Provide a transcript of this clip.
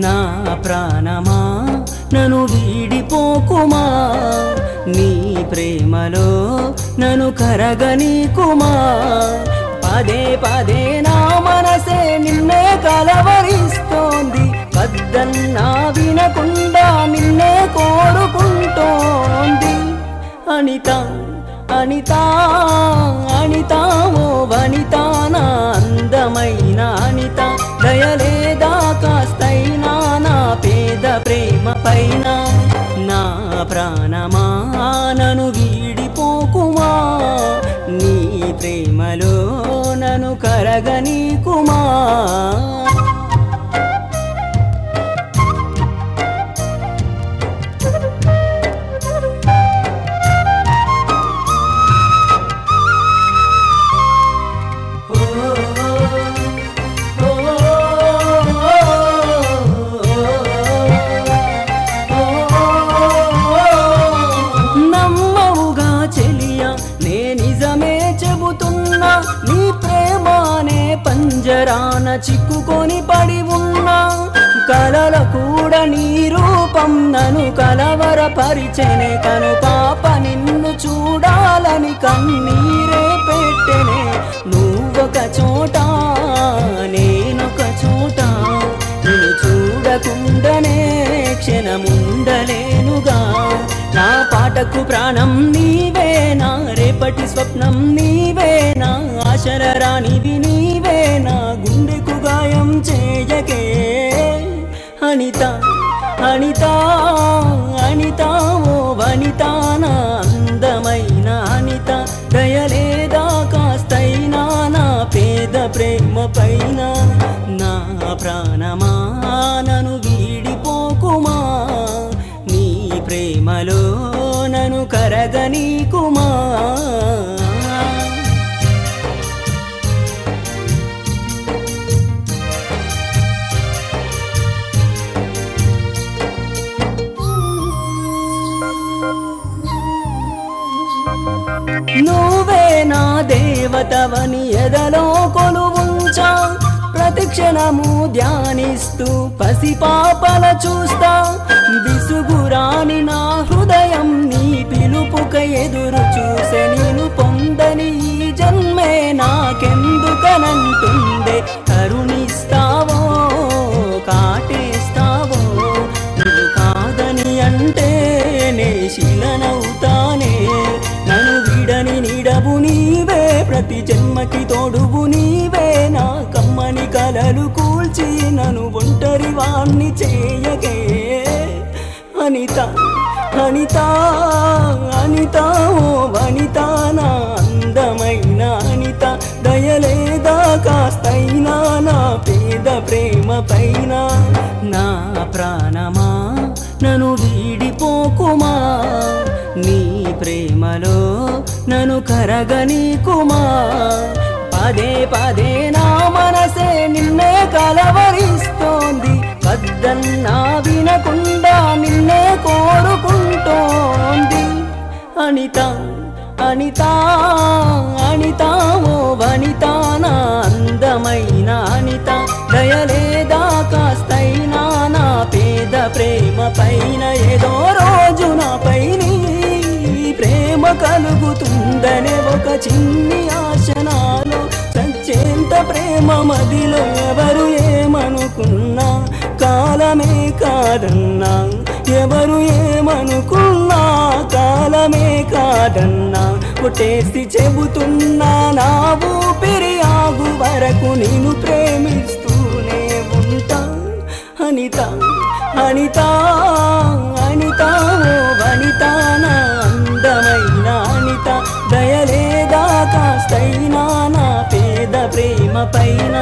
నా ప్రాణమా నన్ను వీడిపోకుమా, నీ ప్రేమలో నన్ను కరగనీకుమా. పదే పదే నా మనసే నిన్నే కలవరిస్తోంది, వద్దన్నా వినకుండా నిన్నే కోరుకుంటోంది. అనిత అనిత అనిత ఓ వనిత, నా అందమైన అనిత, దయలేదా కాస్తైనా నా పేద ప్రేమ పైన. నా ప్రాణమా నన్ను వీడిపోకుమా, నీ ప్రేమలో నన్ను కరగనీకుమా. నీ ప్రేమానే పంజరాన చిక్కుకొని పడి ఉన్నా, కలల కూడా నీ రూపం నన్ను కలవరపరిచెనే. కను పాప నిన్ను చూడాలని కన్నీరే పెట్టెనే. నువ్వొక చోట నేనొక చోట, నిన్ను చూడకుండానే క్షణముండలేనుగా. నా పాటకు ప్రాణం నీవేనా, రేపటి స్వప్నం నీవేనా, ఆశల రానివి నీవేనా, గుండెకు గాయం చేయకే. అనిత అనిత అనిత ఓ వనిత, నా అందమైన అనిత, దయలేదా కాస్తైనా నా పేద ప్రేమ పైన. నా ప్రాణమా నన్ను వీడిపోకుమా, నీ ప్రేమలో నన్ను కరగనీకుమా. నువ్వే నా దేవతవని ఎదలో కొలువుంచా, ప్రతిక్షణము ధ్యానిస్తూ పసిపాపల చూస్తా. విసుగురాని నా హృదయం నీ పిలుపుక ఎదురు చూసే, నేను పొందని ఈ జన్మే నాకెందుకనంటుందే. కరుణిస్తావో కాటేస్తావో, నువ్వు కాదని అంటే నే శిలనవుతానే. నన్ను విడని నీడవు నీవే, ప్రతి జన్మకి తోడువు నీవే. నా కమ్మని కలలు కూల్చి నన్ను ఒంటరి వాణ్ణి చేయకే. అనిత అనిత అనిత ఓ వనిత, నా అందమైన అనిత, దయలేదా కాస్తైనా నా పేద ప్రేమ పైన. నా ప్రాణమా నన్ను వీడిపోకుమా, నీ ప్రేమలో నన్ను కరగనీకుమా. పదే పదే నా మనసే నిన్నే కలవరిస్తోంది, వద్దన్నా వినకుండా నిన్నే కోరుకుంటోంది. అనిత అనిత అనిత ఓ వనిత, నా అందమైన అనిత, దయలేదా కాస్తైనా నా పేద ప్రేమ పైన. ఏదో రోజు నాపై నీ ప్రేమ కలుగుతుందనే ఒక చిన్ని ఆశ నాలో, సచ్చేంత ప్రేమ మదిలో ఎవరు ఏమనుకున్నా, కాలమే కాదన్నా. ఎవరు ఏమనుకున్నా, కాలమే కాదన్నా. కొట్టేసి చెబుతున్నా, నా ఊపిరి ఆగు వరకు నిన్ను ప్రేమిస్తూనే ఉంటా. అనిత అనిత అనిత ఓ వనిత, నా అందమైన అనిత, దయలేదా కాస్తైనా నా పేద ప్రేమ పైన.